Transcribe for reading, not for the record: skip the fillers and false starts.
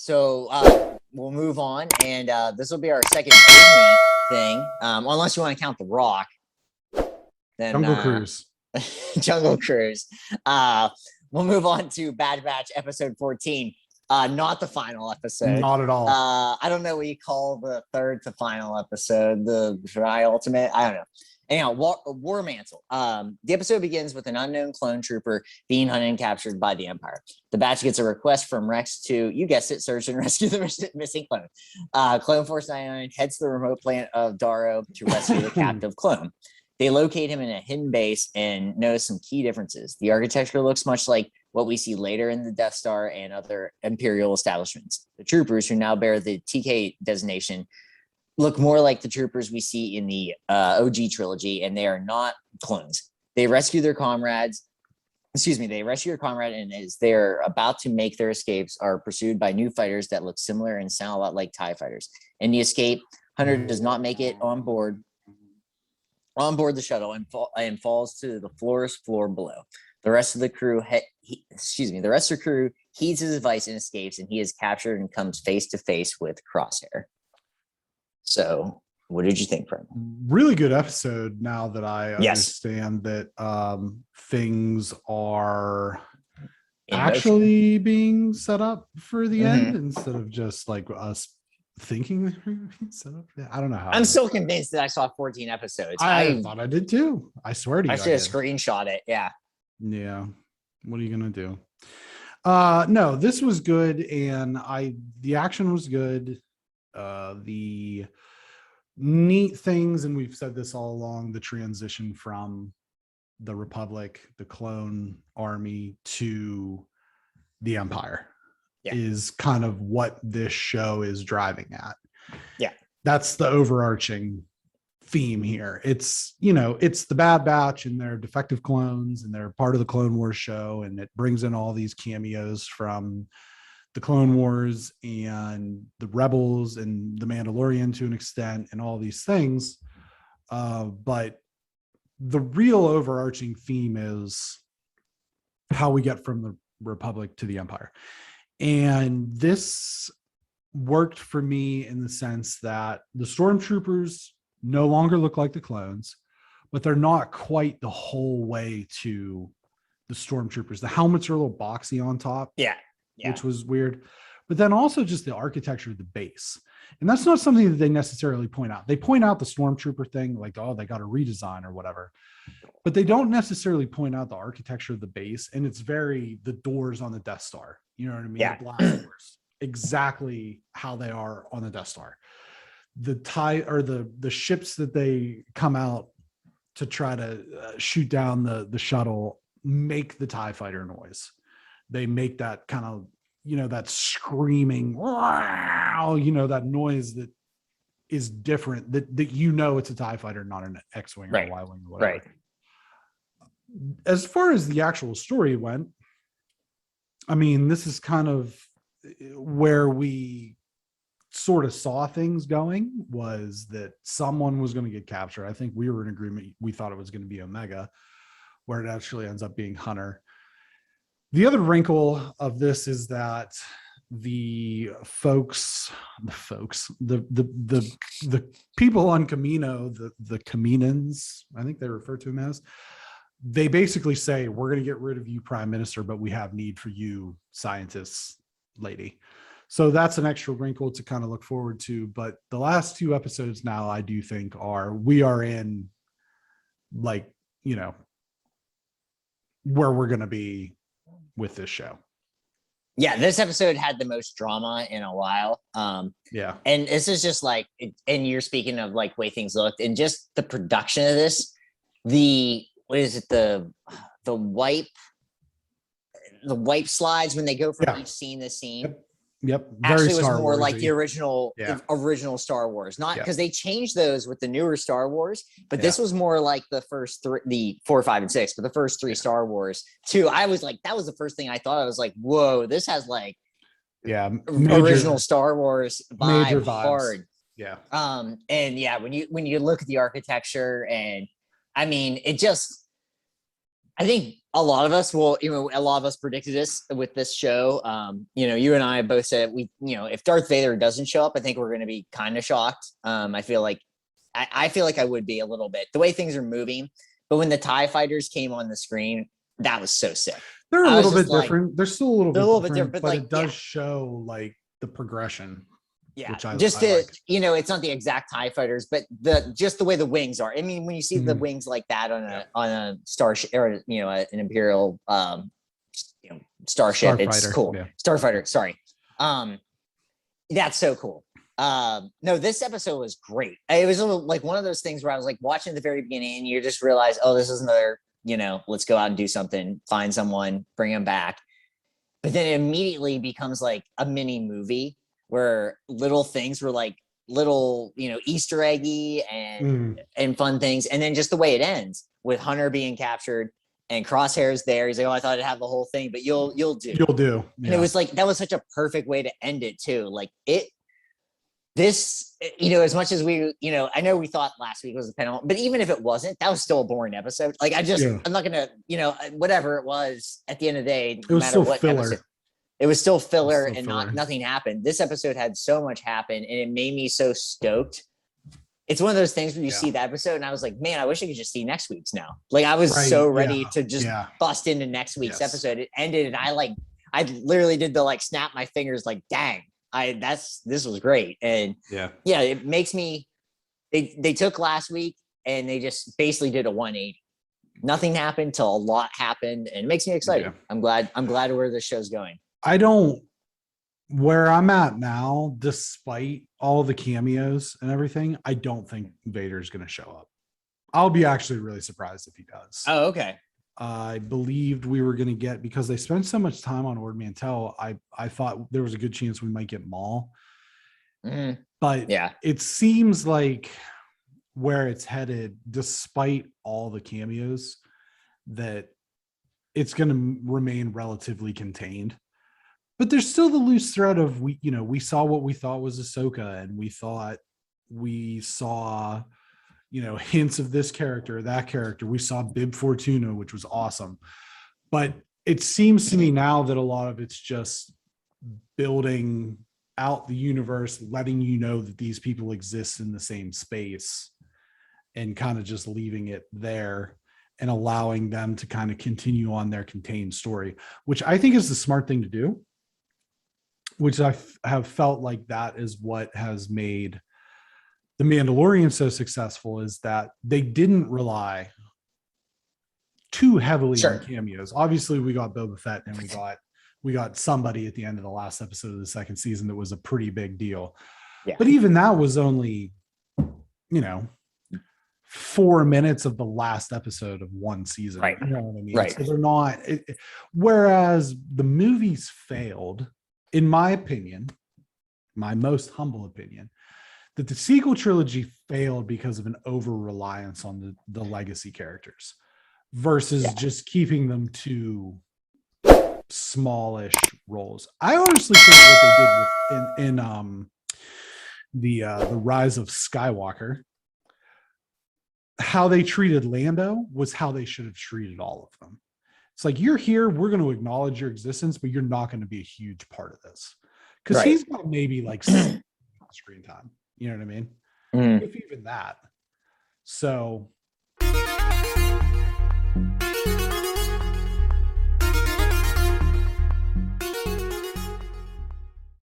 So we'll move on, and this will be our second Disney thing, unless you want to count The Rock. Then Jungle Cruise. Jungle Cruise. We'll move on to Bad Batch episode 14. Not the final episode. Not at all. I don't know what you call the third to final episode, the Dry Ultimate. I don't know. Anyhow, War Mantle. The episode begins with an unknown clone trooper being hunted and captured by the Empire. The Batch gets a request from Rex to, you guessed it, search and rescue the missing clone. Clone Force 99 heads to the remote planet of Darrow to rescue the captive clone. They locate him in a hidden base and notice some key differences. The architecture looks much like what we see later in the Death Star and other Imperial establishments. The troopers, who now bear the TK designation, look more like the troopers we see in the OG trilogy, and they are not clones. They rescue their comrades. They rescue their comrade, and as they're about to make their escapes, are pursued by new fighters that look similar and sound a lot like TIE fighters. In the escape, Hunter does not make it on board the shuttle and falls to the floor below. The rest of the crew, heeds his advice and escapes, and he is captured and comes face to face with Crosshair. So, what did you think, Frank? Really good episode. Now that I understand that things are actually being set up for the end instead of just like us thinking set up. I don't know how. I'm still convinced that I saw 14 episodes. I thought I did too. I swear to you. I should have screenshot it. Yeah. Yeah. What are you gonna do? No, this was good, and the action was good. The neat things, and we've said this all along, the transition from the Republic, the clone army, to the Empire is kind of what this show is driving at. Yeah. That's the overarching theme here. It's the Bad Batch and their defective clones, and they're part of the Clone Wars show, and it brings in all these cameos from the Clone Wars and the Rebels and the Mandalorian to an extent, and all these things. But the real overarching theme is how we get from the Republic to the Empire. And this worked for me in the sense that the stormtroopers no longer look like the clones, but they're not quite the whole way to the stormtroopers. The helmets are a little boxy on top. Yeah. Which was weird. But then also just the architecture of the base. And that's not something that they necessarily point out. They point out the stormtrooper thing, like, oh, they got a redesign or whatever. But they don't necessarily point out the architecture of the base. And it's the doors on the Death Star. You know what I mean? Yeah. The blast doors. Exactly how they are on the Death Star. The ships that they come out to try to shoot down the shuttle make the TIE fighter noise. They make that kind of, that screaming, wow, that noise that is different, that it's a TIE fighter, not an X-Wing or a Y-Wing or whatever. Right. As far as the actual story went, I mean, this is kind of where we sort of saw things going, was that someone was going to get captured. I think we were in agreement. We thought it was going to be Omega, where it actually ends up being Hunter. The other wrinkle of this is that the people on Camino, the Caminans, I think they refer to them as, they basically say, we're going to get rid of you, Prime Minister, but we have need for you, scientist lady. So that's an extra wrinkle to kind of look forward to. But the last two episodes now, I do think we are in, like, where we're going to be with this show. Yeah, this episode had the most drama in a while. And this is just like, and you're speaking of like way things looked, and just the production of this, the wipe slides when they go from each scene to scene. Yep. Actually was more like the original Star Wars, not because they changed those with the newer Star Wars, but this was more like the first the 4, 5, and 6, but the first 3 Star Wars too. I was like, that was the first thing I thought. I was like, whoa, this has like original Star Wars vibe hard. Yeah. And when you look at the architecture, and I mean, it just, I think a lot of us will, a lot of us predicted this with this show. You and I both said if Darth Vader doesn't show up, I think we're going to be kind of shocked. I feel like I would be a little bit the way things are moving. But when the TIE fighters came on the screen, that was so sick. They're a little bit different. They're still a little bit different, but like, it does show like the progression. Yeah, which I just like. It's not the exact TIE fighters, but just the way the wings are. I mean, when you see the wings like that on a starship or an Imperial starship, it's cool. Yeah. Starfighter, sorry. That's so cool. No, this episode was great. It was like one of those things where I was like watching at the very beginning, and you just realize, oh, this is another, let's go out and do something, find someone, bring them back. But then it immediately becomes like a mini movie where little things were like little, Easter eggy and fun things. And then just the way it ends with Hunter being captured and Crosshair's there. He's like, oh, I thought I'd have the whole thing, but you'll do. You'll do. Yeah. And it was like, that was such a perfect way to end it too. Like as much as we, I know we thought last week was a penalty, but even if it wasn't, that was still a boring episode. Like I'm not going to, whatever it was at the end of the day, no matter what filler. Episode, it was still filler and nothing happened. This episode had so much happen and it made me so stoked. It's one of those things where you see that episode and I was like, man, I wish I could just see next week's now. Like I was so ready to just bust into next week's episode. It ended and I literally did the like snap my fingers like, dang, this was great. And it makes me, they took last week and they just basically did a 180. Nothing happened till a lot happened and it makes me excited. I'm glad where this show's going. Where I'm at now, despite all the cameos and everything, I don't think Vader's going to show up. I'll be actually really surprised if he does. Oh, okay. I believed we were going to get, because they spent so much time on Ord Mantell, I thought there was a good chance we might get Maul. But it seems like where it's headed, despite all the cameos, that it's going to remain relatively contained. But there's still the loose thread of we saw what we thought was Ahsoka, and we thought we saw, hints of this character, that character. We saw Bib Fortuna, which was awesome. But it seems to me now that a lot of it's just building out the universe, letting you know that these people exist in the same space, and kind of just leaving it there and allowing them to kind of continue on their contained story, which I think is the smart thing to do. Which I have felt like that is what has made The Mandalorian so successful, is that they didn't rely too heavily on cameos. Obviously, we got Boba Fett and we got somebody at the end of the last episode of the second season that was a pretty big deal. Yeah. But even that was only, 4 minutes of the last episode of one season. Right. You know what I mean? Right. So they're not. Whereas the movies failed, in my opinion, my most humble opinion, that the sequel trilogy failed because of an over-reliance on the legacy characters versus just keeping them to smallish roles. I honestly think what they did in the Rise of Skywalker, how they treated Lando was how they should have treated all of them. It's like, you're here, we're going to acknowledge your existence, but you're not going to be a huge part of this. Because he's got maybe like screen time. You know what I mean? If even that. So